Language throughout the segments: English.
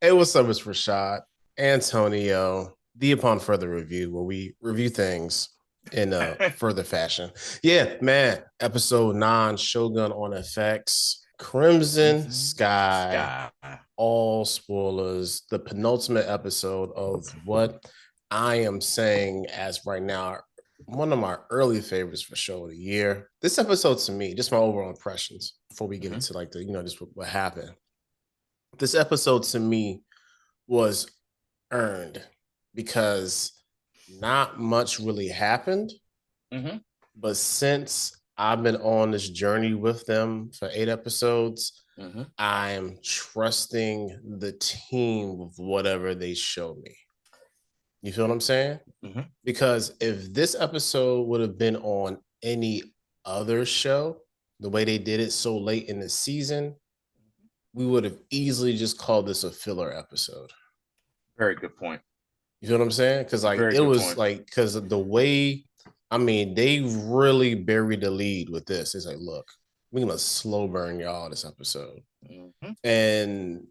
Hey, what's up? It's Rashad, Antonio, the Upon Further Review, where we review things in a further fashion. Yeah, man. Episode 9, Shogun on FX, Crimson Crimson Sky, Sky. all spoilers. The penultimate episode of what I am saying as right now, one of my early favorites for show of the year. This episode to me, just my overall impressions before we get Mhm. into like just what happened. This episode to me was earned because not much really happened. Mhm. But since I've been on this journey with them for 8 episodes, Mhm. I am trusting the team with whatever they show me. You feel what I'm saying? Mhm. Because if this episode would have been on any other show, the way they did it so late in the season, we would have easily just called this a filler episode. Very good point. You feel what I'm saying? Because like Very it good was point. like because of the way, I mean, they really buried the lead with this. It's like, look, we're gonna slow burn y'all this episode. Mhm. And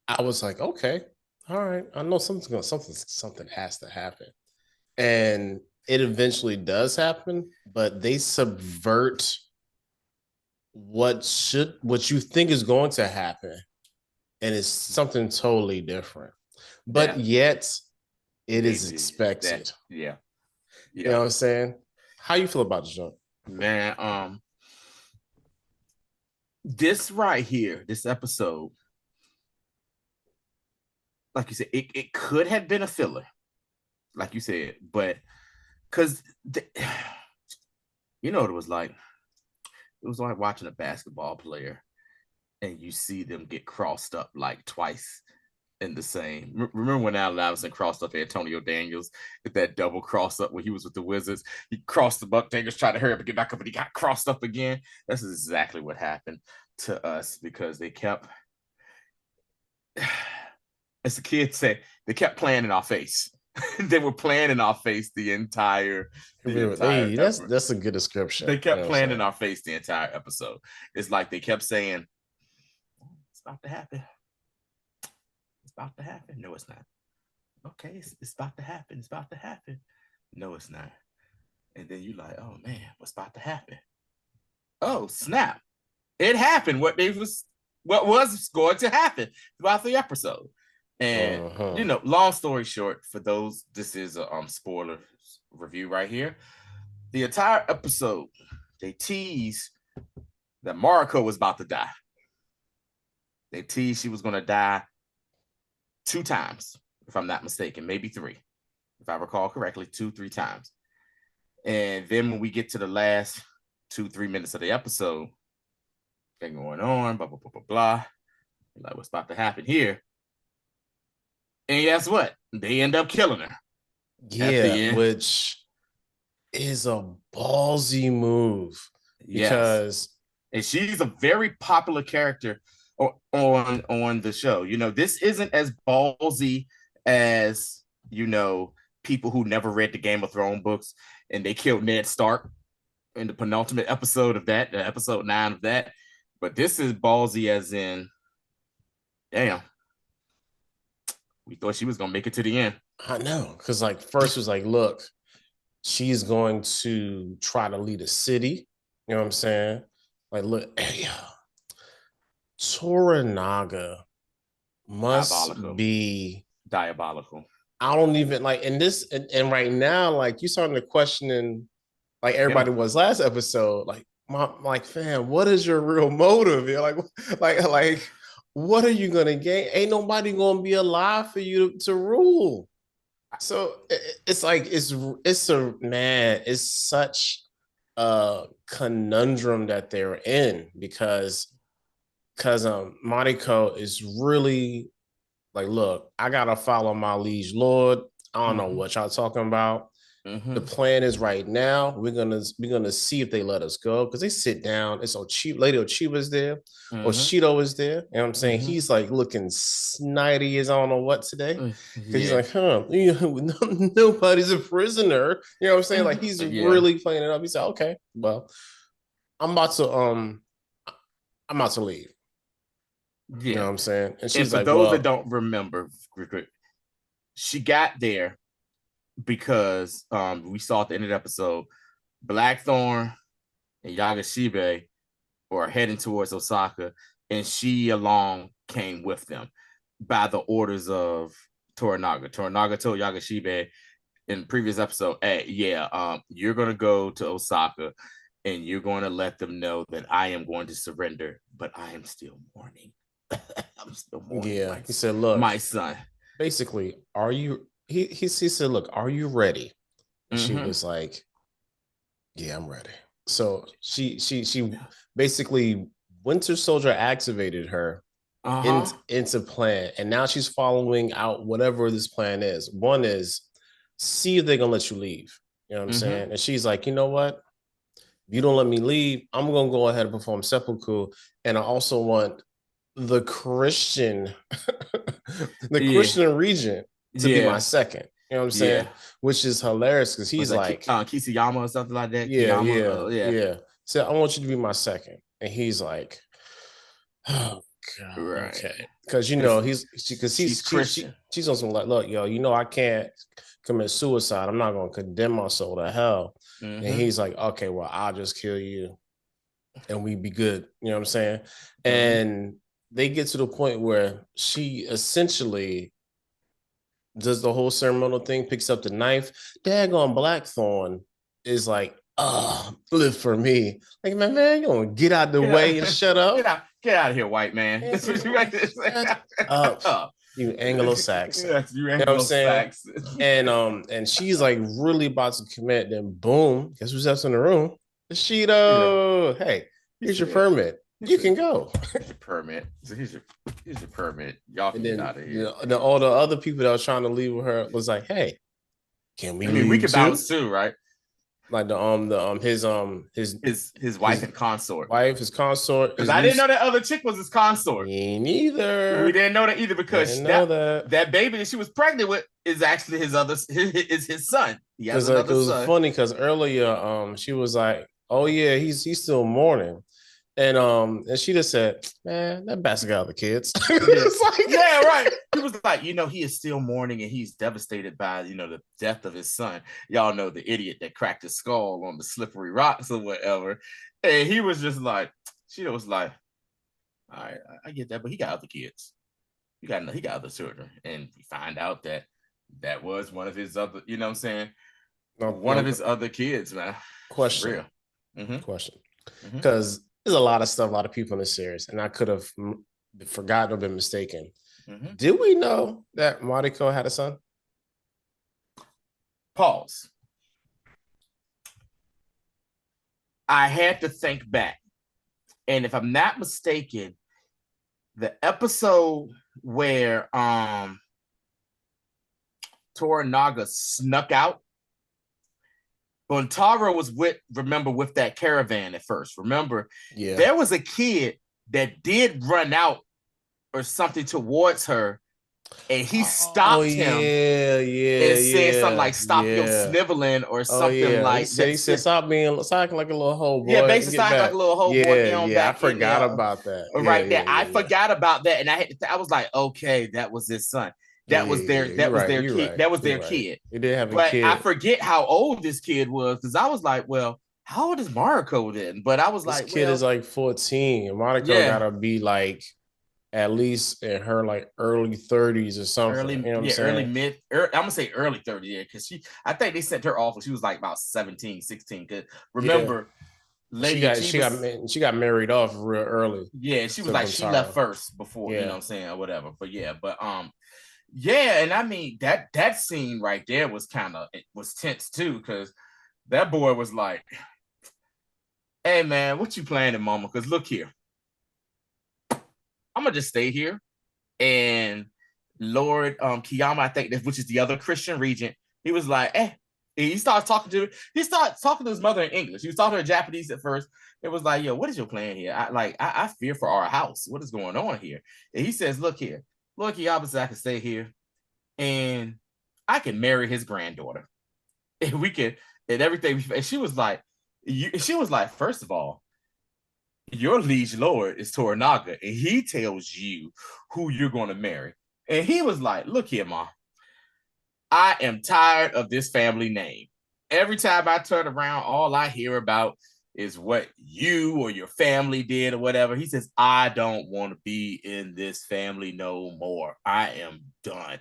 I was like, okay, all right. I know something has to happen. And it eventually does happen, but they subvert what you think is going to happen, and it's something totally different. But Yeah, yet it they is did that. expected. Yeah, You know yeah, what I'm saying? How you feel about the joint? man. This right here, this episode, like you said, it could have been a filler, like you said, but because you know what it was like. It was like watching a basketball player and you see them get crossed up like twice in the same. Remember when Allen Iverson crossed up Antonio Daniels with that double cross up when he was with the Wizards? He crossed him up. Daniels tried to hurry up and get back up, and he got crossed up again. That's exactly what happened to us because they kept, as the kids say, they kept playing in our face. They were playing in our face the entire Hey, effort. that's a good description. They You know kept what I'm playing in saying? our face the entire episode. It's like they kept saying, "It's about to happen. It's about to happen." No, it's not. Okay, it's about to happen. It's about to happen. No, it's not. And then you like, oh man, what's about to happen? Oh snap! It happened. What was going to happen throughout the episode. And Uh-huh. long story short, for those, this is a spoiler review right here. The entire episode, they tease that Mariko was about to die. They teased she was going to die 2 times, if I'm not mistaken, maybe 3, if I recall correctly, 2, 3 times. And then when we get to the last 2, 3 minutes of the episode, thing going on, blah, blah, blah, blah, blah. Like, what's about to happen here? And guess what? They end up killing her at Yeah, the end. which is a ballsy move Yes. because And she's a very popular character on the show. This isn't as ballsy as, people who never read the Game of Thrones books and they killed Ned Stark in the penultimate episode of that, episode 9 of that. But this is ballsy as in, damn, we thought she was gonna make it to the end. I know because like first it was like, look, she's going to try to lead a city. You know what I'm saying? Like, look, hey, Toranaga must Diabolical. be. Diabolical. I don't even like in this and right now, like you starting to questioning like Him. everybody was last episode. Like, fam, what is your real motive? You're like, what are you gonna gain? Ain't nobody gonna be alive for you to rule. So it's like it's a man. It's such a conundrum that they're in because Mariko is really like, look, I gotta follow my liege lord. I don't know Mm-hmm. what y'all talking about. The Mm-hmm. plan is right now we're gonna see if they let us go because they sit down. It's Lady Ochiba's there, Mm-hmm. Oshido is there. You know what I'm saying? Mm-hmm. He's like looking snidey as I don't know what today. Because he's Yeah. like, nobody's a prisoner. You know what I'm saying? Like he's Yeah. really playing it up. He said, okay, well, I'm about to I'm about to leave. You know Yeah. what I'm saying? And And she's for like, those that well, don't remember, she got there because we saw at the end of the episode, Blackthorne and Yabushige were heading towards Osaka, and she along came with them by the orders of Toranaga. Toranaga told Yabushige in the previous episode, hey, yeah, you're gonna go to Osaka and you're going to let them know that I am going to surrender, but I am still mourning. I'm still mourning. yeah. He said, look, my son. basically, are you he said, look, are you ready? And she was like, yeah, I'm ready. So she basically Winter Soldier activated her into plan, and now she's following out whatever this plan is. One is see if they're gonna let you leave. You know what I'm saying? And she's like, you know what? If you don't let me leave, I'm gonna go ahead and perform seppuku. And I also want the Christian, the Christian regent to be my second. You know what I'm saying? Which is hilarious because he's like Kisayama or something like that. Yeah. So I want you to be my second. And he's like, oh God, okay. Because she's on some like, look, yo, I can't commit suicide. I'm not gonna condemn my soul to hell. And he's like, okay, well, I'll just kill you and we be good. You know what I'm saying? And they get to the point where she essentially does the whole ceremonial thing, picks up the knife. Daggone Blackthorne is like, live for me. Like, man, you gonna get out the way and shut up. Get out of here, white man. You Anglo-Saxon. Yes, you Anglo-Saxon. And she's like really about to commit. Then boom, guess who's else in the room? Shido. Hey, here's your permit. You can go. Here's your permit. So here's your permit. Y'all can get out of here. All the other people that was trying to leave with her was like, hey, can we leave? We can bounce too, right? Like his wife and consort. His consort. Because I didn't know that other chick was his consort. Me neither. We didn't know that either because that baby that she was pregnant with is actually his son. He has another son. It was funny because earlier she was like, oh yeah, he's still mourning. And she just said, man, that bastard got the kids. Yeah, right. He was like, he is still mourning and he's devastated by, the death of his son. Y'all know the idiot that cracked his skull on the slippery rocks or whatever. And he was just like, she was like, all right, I get that, but he got other kids. He got other children. And we find out that was one of his other, you know what I'm saying? One of his other kids, man. Question. Question. Because there's a lot of stuff, a lot of people in this series, and I could have forgotten or been mistaken. Did we know that Mariko had a son? Pause. I had to think back. And if I'm not mistaken, the episode where Toranaga snuck out, Buntaro was with that caravan at first. Remember, there was a kid that did run out or something towards her, and he stopped him. And said something like, "Stop your sniveling" or something like that. He said, "Stop acting like a little hoe boy." Yeah, basically, stop like a little hoe boy. I forgot about that. I forgot about that, and I was like, okay, that was his son. That was their kid. That was their kid. They did have a kid. I forget how old this kid was because I was like, well, how old is Mariko then? But I was like, this kid is like 14. Mariko gotta be like at least in her like early 30s or something. Early mid. I'm gonna say early 30s. Yeah, because I think they sent her off when she was like about 17, 16. Because remember, she got married off real early. Yeah, she was like she left first before you know what I'm saying or whatever. But yeah, and I mean that scene right there was tense too, because that boy was like, hey man, what you planning, mama? Because look here, I'm gonna just stay here. And Lord Kiyama, I think that, which is the other Christian regent, he was like, he started talking to his mother in English. He was talking to her Japanese at first. It was like, yo, what is your plan here? I fear for our house. What is going on here? And he says, look here, Lord Kiyama says I can stay here and I can marry his granddaughter. And we can, and everything. And she was like, first of all, your liege lord is Toranaga, and he tells you who you're going to marry. And he was like, look here, Ma, I am tired of this family name. Every time I turn around, all I hear about is what you or your family did or whatever. He says, I don't want to be in this family no more. I am done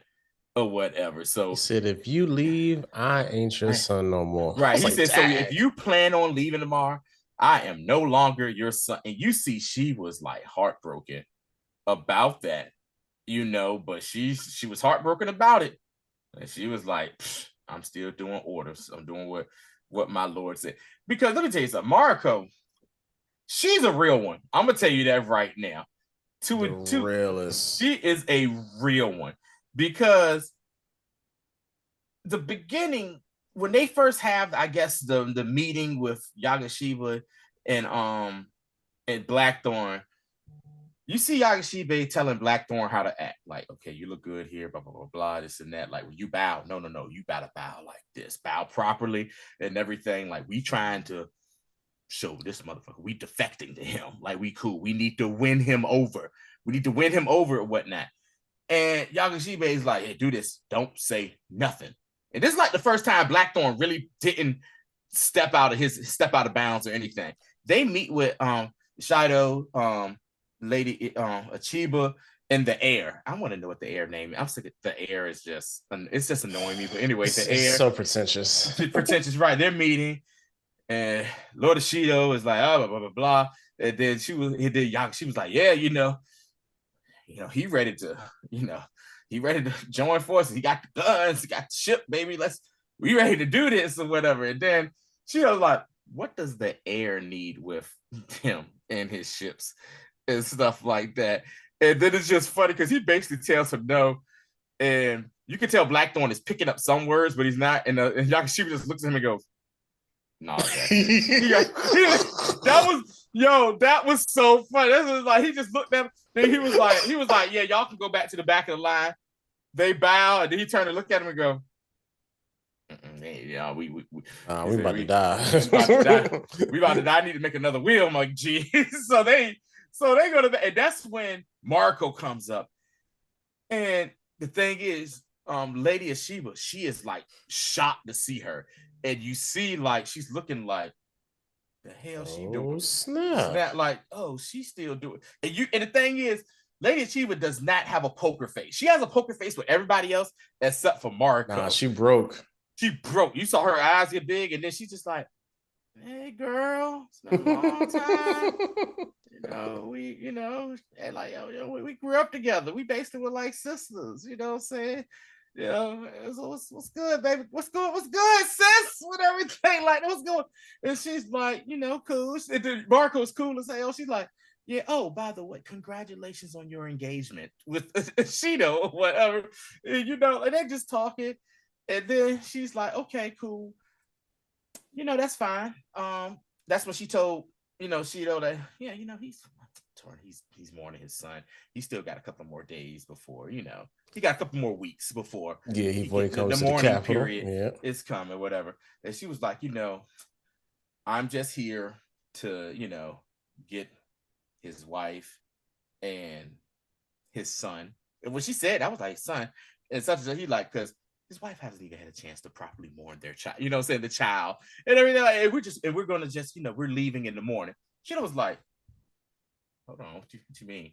or whatever. So he said, if you leave, I ain't your son no more. Right. He Like, said, so dang. if you plan on leaving tomorrow, I am no longer your son. And you see, she was like heartbroken about that, but she was heartbroken about it. And she was like, I'm still doing orders. I'm doing what my lord said. Because let me tell you something, Mariko, she's a real one. I'm gonna tell you that right now. Realist. She is a real one. Because the beginning, when they first have, I guess, the meeting with Yabushige and Blackthorne, you see Yabushige telling Blackthorne how to act. Like, okay, you look good here, blah, blah, blah, blah, this and that. Like, when you bow, no, you gotta bow like this. Bow properly and everything. Like, we trying to show this motherfucker, we defecting to him. Like, we cool. We need to win him over. We need to win him over and whatnot. And Yabushige is like, hey, do this. Don't say nothing. And this is like the first time Blackthorne really didn't step out of bounds or anything. They meet with Shido, Lady Achiba, and the heir. I want to know what the heir name is. I'm sick of the heir is just annoying me. But anyway, the heir. So pretentious. Pretentious, right? They're meeting, and Lord Shido is like, oh, blah, blah, blah, blah. And then she was like, yeah, he ready to, he ready to join forces. He got the guns, he got the ship, baby. We ready to do this or whatever. And then she was like, what does the heir need with him and his ships and stuff like that? And then it's just funny because he basically tells him no. And you can tell Blackthorne is picking up some words, but he's not. And Yabushige just looks at him and goes, no. That was so funny. This was like, he just looked at him. Then he was like, yeah, y'all can go back to the back of the line. They bow, and then he turned and looked at him and go, yeah, we about to die. We about to die. I need to make another wheel. I'm like, gee. So they go to and that's when Mariko comes up. And the thing is, Lady Ashiba, she is like shocked to see her. And you see, like, she's looking like, the hell she doing? Snap. Like, oh, she's still doing. And the thing is, Lady Achieva does not have a poker face. She has a poker face with everybody else except for Mariko. Nah, she broke. You saw her eyes get big, and then she's just like, hey, girl, it's been a long time. And like, we grew up together. We basically were like sisters, you know what I'm saying? What's good, baby? What's good, sis? With everything, like, what's going? And she's like, cool. And then Marco's cool as hell. She's like, yeah, oh, by the way, congratulations on your engagement with Shido or whatever. And they're just talking. And then she's like, okay, cool. That's fine. That's when she told, Shido that, yeah, he's mourning his son. He still got a couple more days before, he got a couple more weeks before. Yeah, he comes to the capital. Period is coming, whatever. And she was like, I'm just here to, get his wife and his son. And when she said, I was like, son, and such as he like, because his wife hasn't even had a chance to properly mourn their child, the child and everything. Like, and we're gonna just, we're leaving in the morning. She was like, hold on, what you mean?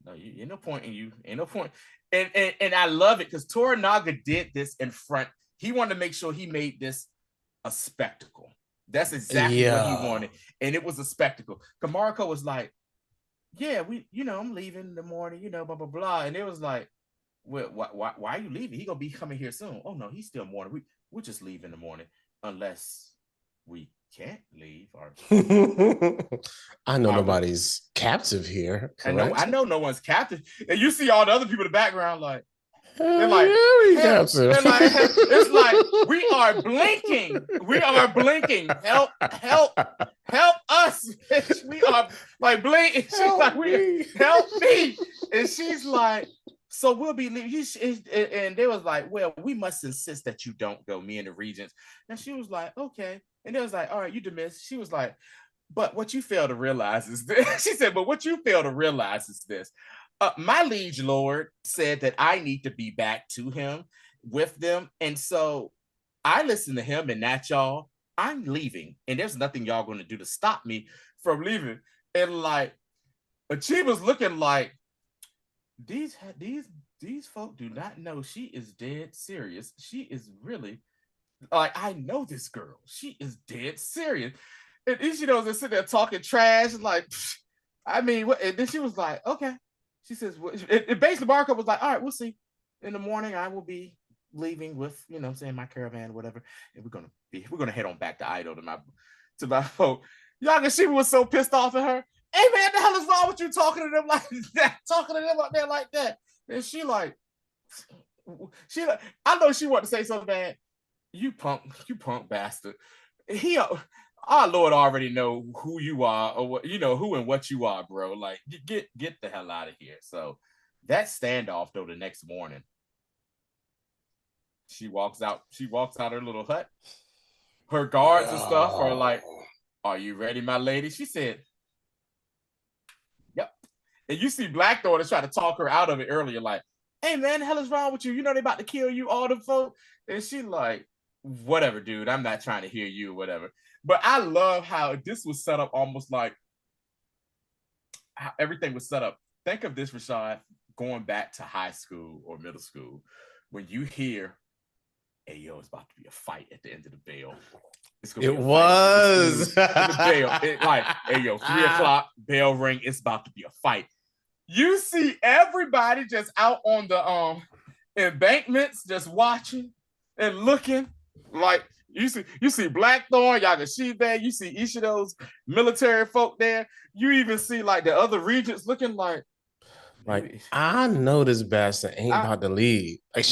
No, ain't no point in you. Ain't no point. And I love it because Toranaga did this in front. He wanted to make sure he made this a spectacle. That's exactly what he wanted. And it was a spectacle. Mariko was like, yeah, I'm leaving in the morning, blah, blah, blah. And it was like, well, why are you leaving? He gonna be coming here soon. Oh no, he's still mourning. We'll just leave in the morning unless we can't leave. Or I know nobody's captive here. Correct? I know no one's captive. And you see all the other people in the background like, they're like, they're like, it's like, we are blinking. We are blinking. Help us. We are like blinking. She's like, help me. And she's like, so we'll be leaving. And they was like, well, we must insist that you don't go, me and the regents. And she was like, okay. And they was like, all right, you dismissed. She was like, but what you fail to realize is this. She said, but what you fail to realize is this. My liege lord said that I need to be back to him with them. And so I listen to him and not y'all. I'm leaving. And there's nothing y'all going to do to stop me from leaving. And like, Achiba's looking like, these folk do not know she is dead serious. She is really, like, I know this girl. She is dead serious. And Ishino's just sitting there talking trash. Like, I mean, what? And then she was like, okay. She says, well, basically, Mariko was like, all right, we'll see. In the morning, I will be leaving with, you know, saying my caravan, whatever. And we're gonna head on back to Ido to my folk. Yagashima was so pissed off at her. Hey man, the hell is wrong with you talking to them like that? Talking to them up there like that. And she like, I know she wanted to say something bad. You punk bastard. Our Lord already know who you are, or what, you know, who and what you are, bro. Like, get the hell out of here. So that standoff though, the next morning, she walks out her little hut. Her guards and stuff are like, are you ready, my lady? She said, yep. And you see Blackthorne is trying to talk her out of it earlier, like, hey man, the hell is wrong with you? You know they about to kill you, all the folk. And she like, whatever, dude. I'm not trying to hear you, whatever. But I love how this was set up almost like how everything was set up. Think of this, Rashad, going back to high school or middle school, when you hear, hey, yo, it's about to be a fight at the end of the bell. It was. Like, hey, yo, 3 o'clock, bell ring, it's about to be a fight. You see everybody just out on the embankments, just watching and looking. Like, you see Blackthorne, Yabushige, you see Ishido's military folk there. You even see like the other regents looking like I know this bastard ain't about to leave. Like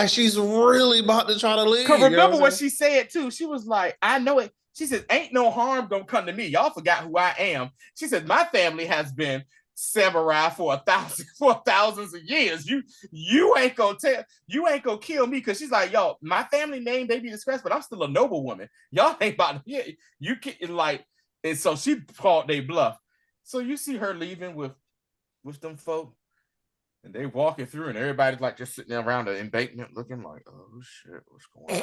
she's really about to try to leave. Cause remember what she said too. She was like, I know it. She said, ain't no harm don't come to me. Y'all forgot who I am. She said, my family has been samurai for thousands of years. You ain't gonna kill me, because she's like, yo, my family name may be disgraced, but I'm still a noble woman. Y'all ain't about to, you can like, and so she called they bluff. So you see her leaving with them folk, and they walking through, and everybody's like just sitting around the embankment looking like, oh shit, what's going on?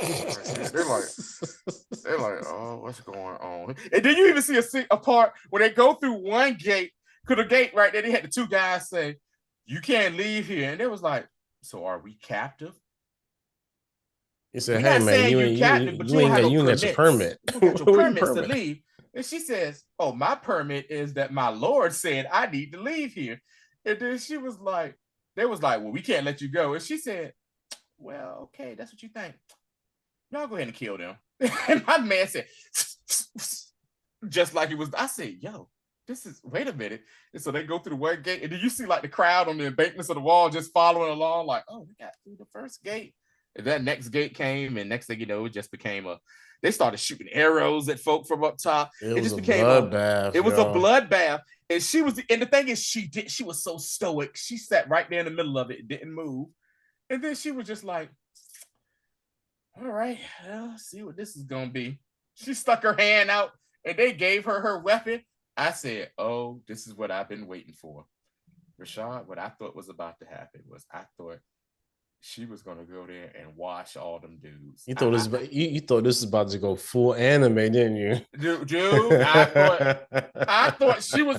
They're like, oh, what's going on? And then you even see a part where they go through one gate. Could a gate right there, they had the 2 guys say, you can't leave here. And they was like, so are we captive? He said, hey man, you ain't got your permit. You got your permits to leave. And she says, oh, my permit is that my Lord said I need to leave here. And then she was like, they was like, well, we can't let you go. And she said, well, okay, that's what you think. Y'all go ahead and kill them. And my man said, just like it was, I said, yo, wait a minute. And so they go through the one gate, and then you see like the crowd on the embankments of the wall just following along, like, oh, we got through the first gate. And that next gate came, and next thing you know, it just became they started shooting arrows at folk from up top. It just became a bloodbath. It was a bloodbath. And the thing is, she was so stoic. She sat right there in the middle of it, didn't move. And then she was just like, all right, well, see what this is gonna be. She stuck her hand out, and they gave her weapon. I said, oh, this is what I've been waiting for. Rashad, what I thought was about to happen was I thought she was going to go there and wash all them dudes. You thought this was about to go full anime, didn't you? Dude, I thought if she was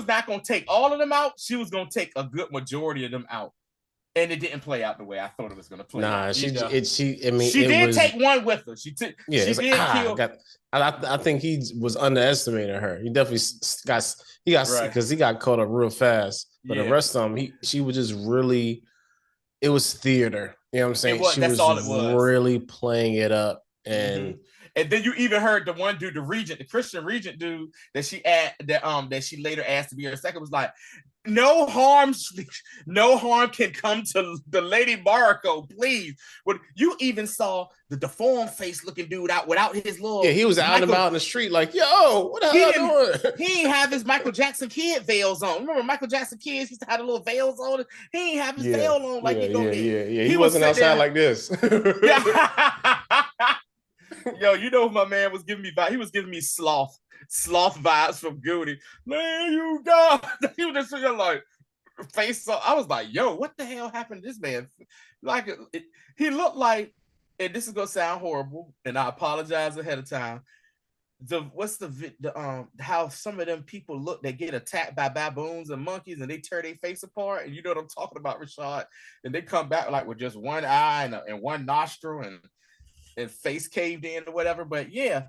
not going to take all of them out, she was going to take a good majority of them out. And it didn't play out the way I thought it was going to play out. She did take one with her. She did kill. I think he was underestimating her. He definitely got because he got caught up real fast. But the rest of them, she was just really. It was theater. You know what I'm saying? She was really playing it up, and and then you even heard the one dude, the Christian regent dude that she later asked to be her second, was like, no harm can come to the Lady Mariko, please. But you even saw the deformed face looking dude out without his little. Yeah, he was out and about in the street like, yo, what the hell doing? He ain't have his Michael Jackson kid veils on. Remember Michael Jackson kids used to have the little veils on? He ain't have his veil on like He wasn't outside like this. Yo, you know my man was giving me he was giving me sloth vibes from Goody. Man, you go. He was just like face. So I was like, yo, what the hell happened to this man? Like he looked like, and this is gonna sound horrible, and I apologize ahead of time. How some of them people look, they get attacked by baboons and monkeys and they tear their face apart, and you know what I'm talking about, Rashad, and they come back like with just one eye and one nostril and face caved in or whatever. But yeah,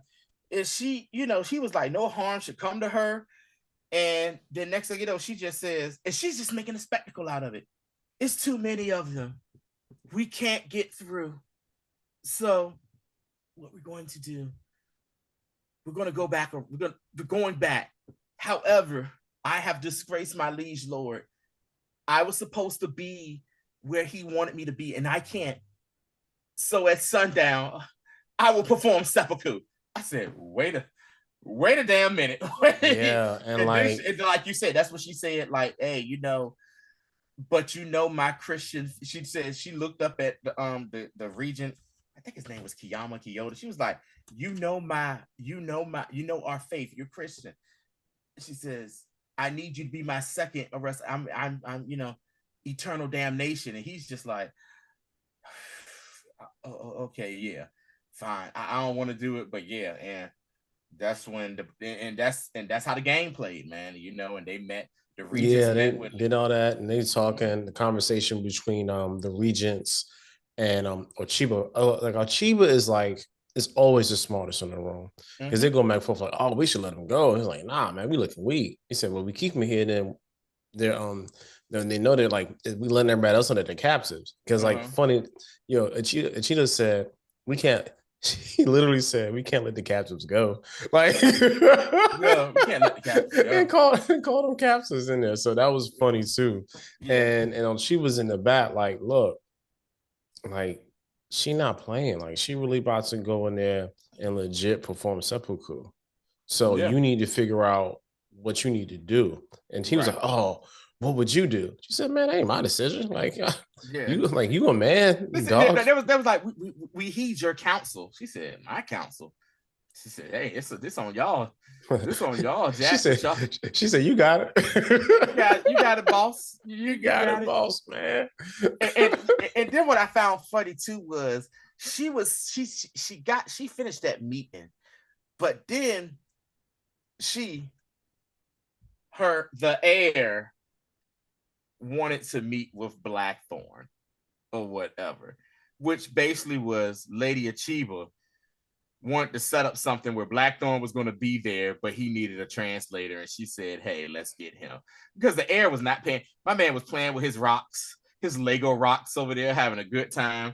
she was like no harm should come to her, and then next thing you know, she just says, and she's just making a spectacle out of it. It's too many of them, we can't get through, so what we're going to do, we're going to go back. We're going back. However, I have disgraced my liege lord. I was supposed to be where he wanted me to be, and I can't. So at sundown, I will perform seppuku. I said, wait a damn minute. Yeah, and like you said, that's what she said. Like, hey, but my Christian. She said she looked up at the regent. I think his name was Kyoto. She was like, our faith. You're Christian. She says, I need you to be my second arrest. I'm eternal damnation. And he's just like, oh, okay, yeah, fine. I don't want to do it, but yeah, and that's when that's how the game played, man. And they met. The regents they did all that, and they talking the conversation between the regents and Ochiba. Like Ochiba is always the smartest in the room because they go back and forth like, oh, we should let him go. He's like, nah, man, we looking weak. He said, well, we keep him here, then they know they're like we letting everybody else know that they're captives because like funny, Achita said we can't. He literally said, "We can't let the captives go." Like, we can't let the captives go. And called them captives in there, so that was funny too. Yeah. And she was in the back, like, look, like she not playing, like she really about to go in there and legit perform seppuku. So you need to figure out what you need to do. And he was like, "Oh, what would you do?" She said, "Man, that ain't my decision. Like, you a man." Listen, there was like, we heed your counsel. She said, "My counsel." She said, "Hey, this on y'all. This on y'all, Jack." She said, "You got it. You got it, boss. You got it, boss, man." And then what I found funny too was she finished that meeting, but then the heir wanted to meet with Blackthorne or whatever, which basically was Lady Achiba wanted to set up something where Blackthorne was going to be there, but he needed a translator, and she said, hey, let's get him, because the heir was not paying. My man was playing with his rocks, his Lego rocks over there, having a good time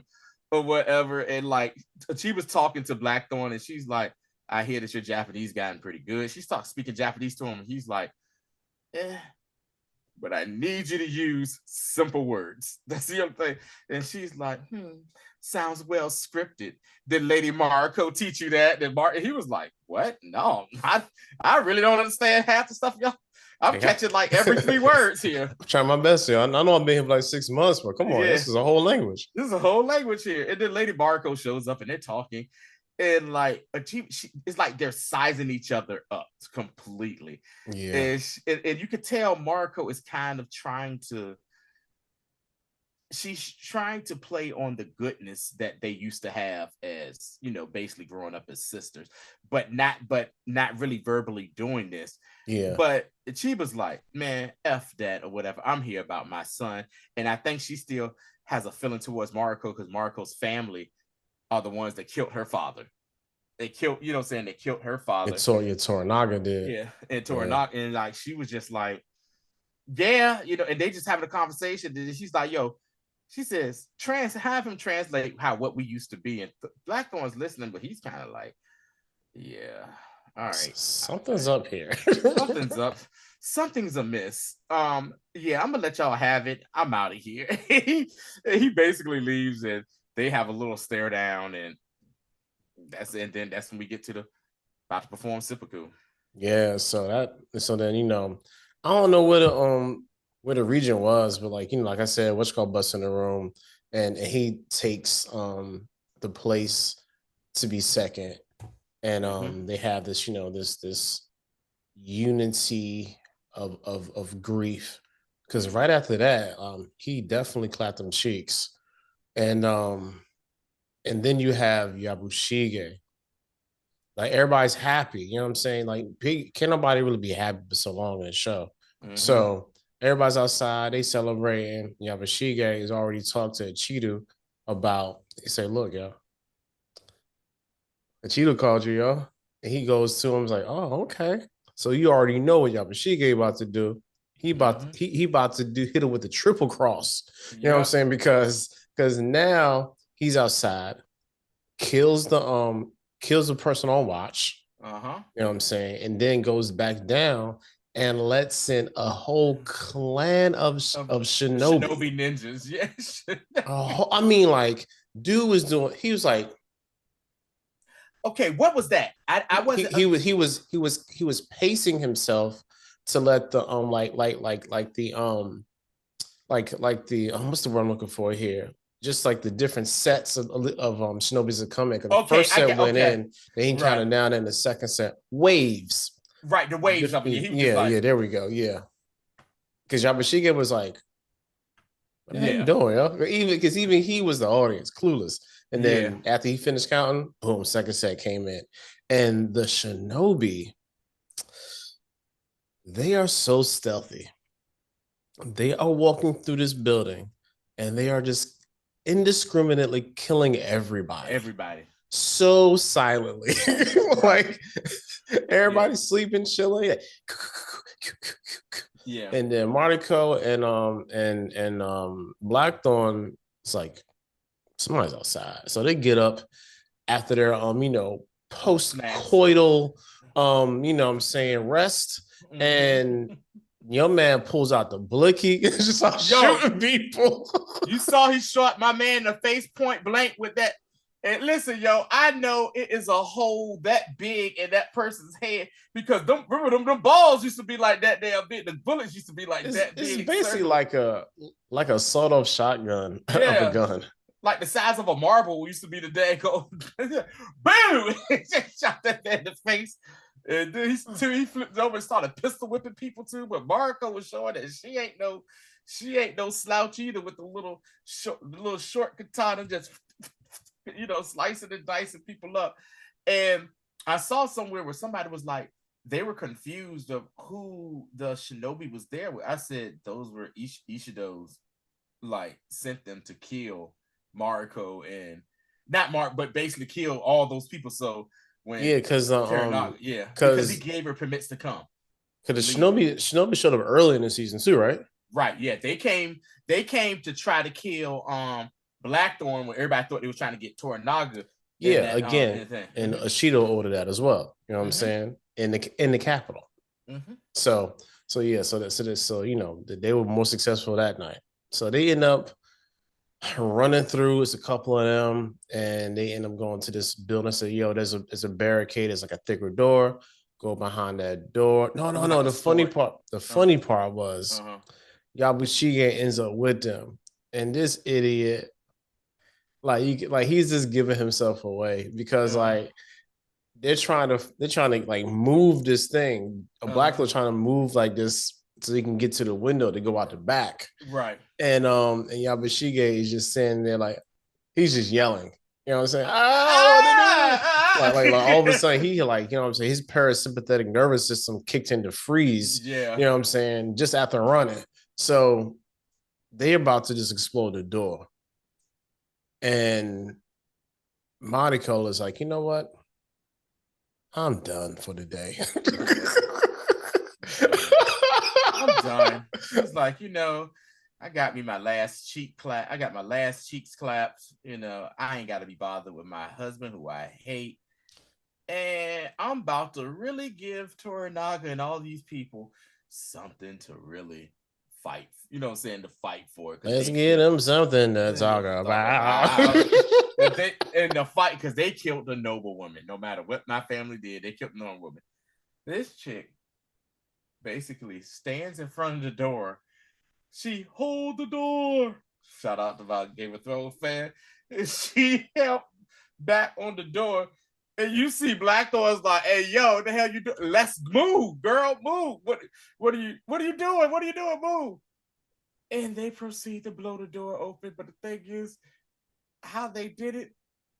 or whatever, and like Achiba's talking to Blackthorne, and she's like, I hear that your Japanese gotten pretty good. She starts speaking Japanese to him, and he's like, but I need you to use simple words. That's the other thing. And she's like, sounds well scripted. Did Lady Mariko teach you that? He was like, what? No, I really don't understand half the stuff y'all. I'm catching like every 3 words here. I'm trying my best here. I know I've been here for like 6 months, but come on, this is a whole language. This is a whole language here. And then Lady Mariko shows up and they're talking. And like it's like they're sizing each other up completely. Yeah. And you could tell Mariko is kind of trying to play on the goodness that they used to have as, basically growing up as sisters, but not really verbally doing this. Yeah. But Chiba's like, man, F that or whatever. I'm here about my son. And I think she still has a feeling towards Mariko because Mariko's family are the ones that killed her father. They killed, they killed her father. Toranaga did. Yeah, and Toranaga, and like she was just like, yeah, and they just having a conversation. And she's like, yo, she says, have him translate what we used to be. And Blackthorne's listening, but he's kind of like, yeah, all right, something's up here. Something's up. Something's amiss. Yeah, I'm gonna let y'all have it. I'm out of here. He basically leaves, and they have a little stare down, and that's when we get to about to perform seppuku. Yeah, so then I don't know where the region was, but like like I said, what's called bust in the room, and he takes the place to be second, and they have this, this unity of grief, because right after that, he definitely clapped them cheeks, and then you have Yabushige. Like everybody's happy, you know what I'm saying? Like, can't nobody really be happy for so long in the show. So everybody's outside, they celebrating. Yabushige has already talked to Cheetah about. He said, "Look, yo, Cheetah called you, yo," and he goes to him, he's like, "Oh, okay." So you already know what Yabushige about to do. He about to hit him with the triple cross. You know what I'm saying? Because now he's outside, kills the person on watch. You know what I'm saying? And then goes back down and lets in a whole clan of shinobi ninjas. Yes. I mean, like, dude was doing. He was like, okay, what was that? I wasn't. He was pacing himself to let the like the what's the word I'm looking for here? Just like the different sets of shinobis that come in. The first set went in, then he counted down, and the second set waves. Right, the waves. Yeah, there we go. Yeah, because Yabushige was like, "What are you doing, yo?" Even he was the audience, clueless. And then after he finished counting, boom, second set came in, and the shinobi, they are so stealthy. They are walking through this building, and they are just indiscriminately killing everybody. So silently. Like everybody's sleeping, chilling. Yeah. And then Mariko and Blackthorne, it's like somebody's outside. So they get up after their post-coital rest. And your man pulls out the blicky and just starts shooting people. You saw he shot my man in the face point blank with that. And listen, yo, I know it is a hole that big in that person's head because them balls used to be like that damn big. The bullets used to be like that big. It's basically like a sawed-off shotgun of a gun. Like the size of a marble used to be the daggone. Boom! Shot that man in the face. And then he flipped over and started pistol whipping people too. But Mariko was showing that she ain't no slouch either with the little short katana just slicing and dicing people up. And I saw somewhere where somebody was like, they were confused of who the shinobi was there with. I said those were Ishido's, like, sent them to kill Mariko and not Mark, but basically kill all those people. So when because he gave her permits to come. Because the shinobi showed up early in the season too, right? Right. Yeah, they came to try to kill Blackthorne when everybody thought they was trying to get Toranaga. Yeah, and Ashido ordered that as well. You know what I'm saying? In the capital. So they were more successful that night. So they end up running through. It's a couple of them, and they end up going to this building. Say, yo, there's a barricade. There's like a thicker door. Go behind that door. No. The funny part was Yabushige ends up with them, and this idiot, like he's just giving himself away because like they're trying to like move this thing. Blackthorne trying to move like this so he can get to the window to go out the back. Right. And Yabushige is just sitting there like he's just yelling. You know what I'm saying? Like all of a sudden he like, you know what I'm saying, his parasympathetic nervous system kicked into freeze. Yeah. You know what I'm saying? Just after running. So they're about to just explode the door. And Mariko is like, you know what? I'm done for the day. I'm done. It's like, I got me my last cheek clap. I got my last cheeks claps. I ain't got to be bothered with my husband, who I hate. And I'm about to really give Toranaga and all these people something to really fight. You know what I'm saying? To fight for it. Let's get them something to talk about. And the fight, because they killed the noble woman. No matter what my family did, they killed the noble woman. This chick basically stands in front of the door. She hold the door. Shout out to my Game of Thrones fan. She helped back on the door, and you see Blackthorne's like, "Hey, yo, what the hell you doing? Let's move, girl, move. What are you doing? What are you doing? Move!" And they proceed to blow the door open. But the thing is, how they did it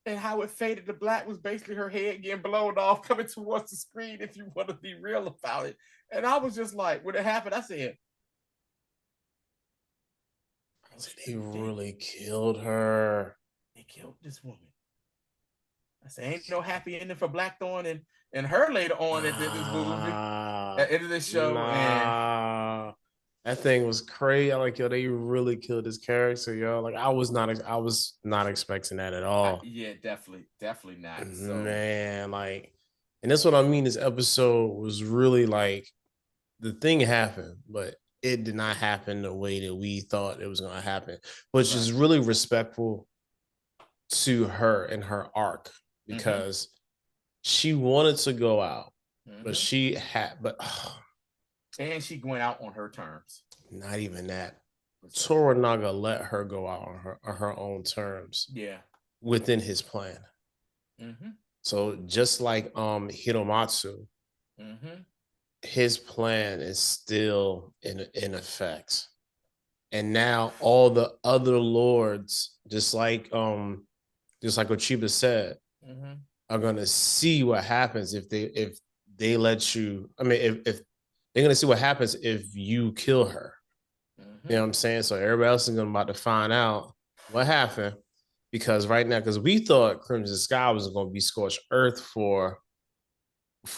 and how it faded to black was basically her head getting blown off, coming towards the screen. If you want to be real about it, and I was just like, when it happened, I said, "They really killed her. They killed this woman." I said, ain't no happy ending for Blackthorne and her later on at this movie, at the end of this show. And that thing was crazy. I'm like, yo, they really killed this character, yo. Like, I was not expecting that at all. Yeah, definitely not. So, man, like, and that's what I mean. This episode was really like, the thing happened, but it did not happen the way that we thought it was going to happen, which is really respectful to her and her arc, because she wanted to go out, but and she went out on her terms. Not even that. Toranaga let her go out on her own terms. Yeah. Within his plan. So just like Hiromatsu, his plan is still in effect. And now all the other lords, just like Ochiba said, are gonna see what happens if they let you. I mean, if they're gonna see what happens if you kill her. You know what I'm saying? So everybody else is about to find out what happened, because right now, because we thought Crimson Sky was gonna be scorched earth for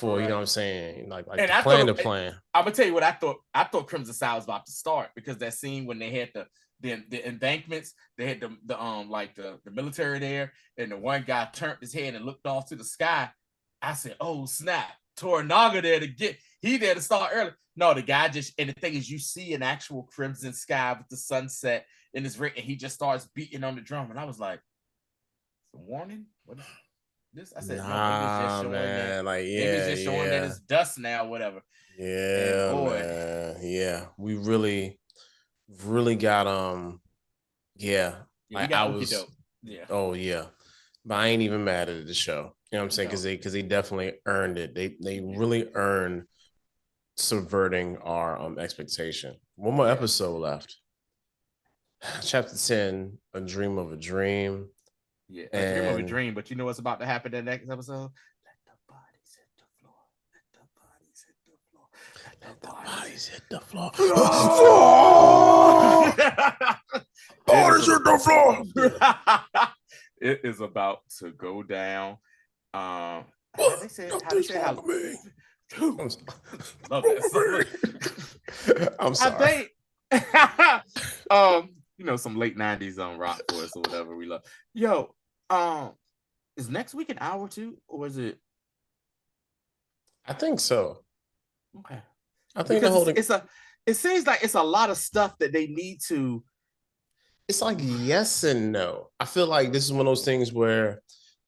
you know what I'm saying, like and the plan. I'm gonna tell you what I thought. I thought Crimson Sky was about to start, because that scene when they had the embankments, they had the military there, and the one guy turned his head and looked off to the sky. I said, "Oh snap, Toranaga there to start early." No, the guy just, and the thing is, you see an actual crimson sky with the sunset in his ring, and he just starts beating on the drum, and I was like, "It's a warning? What is this?" I said, "No, maybe it's just showing that. Like, maybe it's just showing that it's dust now, whatever." Yeah, and boy, man. Yeah, we really got we got Okie-doke. Yeah. Oh yeah, but I ain't even mad at the show. You know what I'm saying? Because they definitely earned it. They really earned subverting our expectation. One more episode left. Chapter 10, A Dream of a Dream. Yeah, A Dream of a Dream. But you know what's about to happen in the next episode? Let the bodies hit the floor. Bodies hit the floor. It is about to go down. How they say I'm sorry. You know, some late 90s rock for us or whatever we love. Yo, is next week an hour too, or is it? I think so. Okay. I think it seems like it's a lot of stuff that they need to. It's like yes and no. I feel like this is one of those things where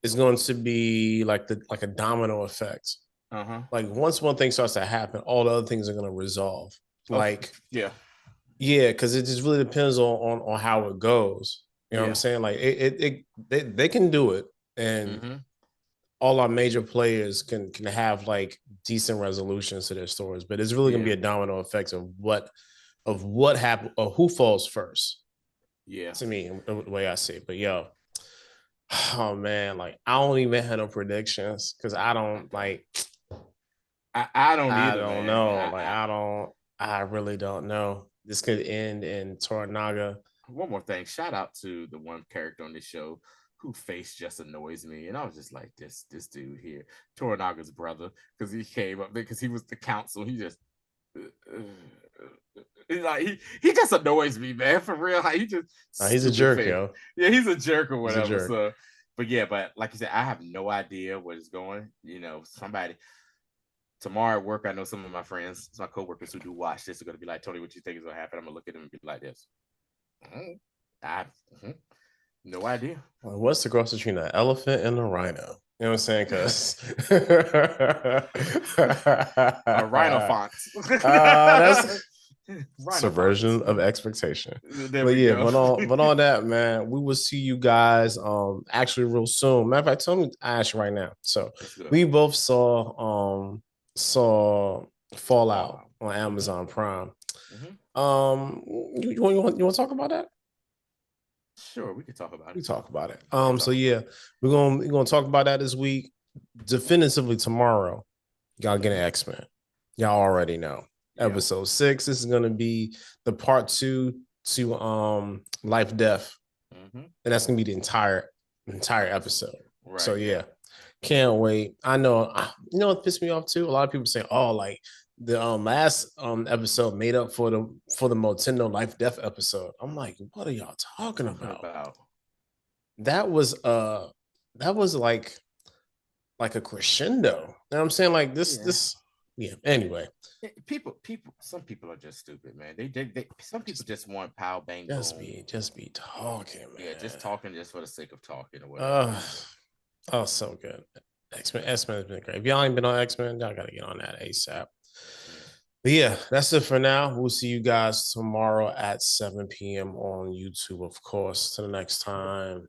it's going to be like a domino effect. Like once one thing starts to happen, all the other things are going to resolve. Yeah, because it just really depends on how it goes. You know what I'm saying? Like they can do it, and all our major players can have like decent resolutions to their stories. But it's really going to be a domino effect of what happened or who falls first. Yeah, to me, the way I see it. But yo, oh man, like I don't even have no predictions because I don't like. I don't either. I don't know. I really don't know. This could end in Toranaga. One more thing. Shout out to the one character on this show whose face just annoys me. And I was just like, this dude here, Toranaga's brother, because he came up there because he was the counsel. He just he just annoys me, man, for real. Like, he's a jerk, yo. Yeah, he's a jerk or whatever. So, but like you said, I have no idea where it's going. You know, somebody tomorrow at work, I know some of my friends, my coworkers who do watch this are going to be like, Tony, what you think is going to happen? I'm going to look at them and be like this. No idea. Well, what's the cross between an elephant and a rhino? You know what I'm saying? Because a rhino font. Subversion of expectation. There But we yeah, go. but on that, man, we will see you guys actually real soon. Matter of fact, tell me I ask you right now. So we both saw Fallout on Amazon Prime. You want to talk about that? Sure, we can talk about it. We talk about it. So yeah, we're gonna talk about that this week. Definitively tomorrow, y'all get an X-Men. Y'all already know. Episode 6. This is gonna be the part 2 to Life Death. And that's gonna be the entire episode. Right. So yeah. Can't wait. I know what pissed me off too. A lot of people say, oh, like the last episode made up for the Motendo Life Death episode. I'm like, what are y'all talking about? That was like a crescendo. You know what I'm saying? Like this anyway. Some people are just stupid, man. They some people just want pow bang just boom. Just be talking, man. Yeah, just talking just for the sake of talking or whatever. Oh, so good. X-Men has been great. If y'all ain't been on X-Men, y'all gotta get on that ASAP. But yeah, that's it for now. We'll see you guys tomorrow at 7 p.m. on YouTube, of course. Till the next time.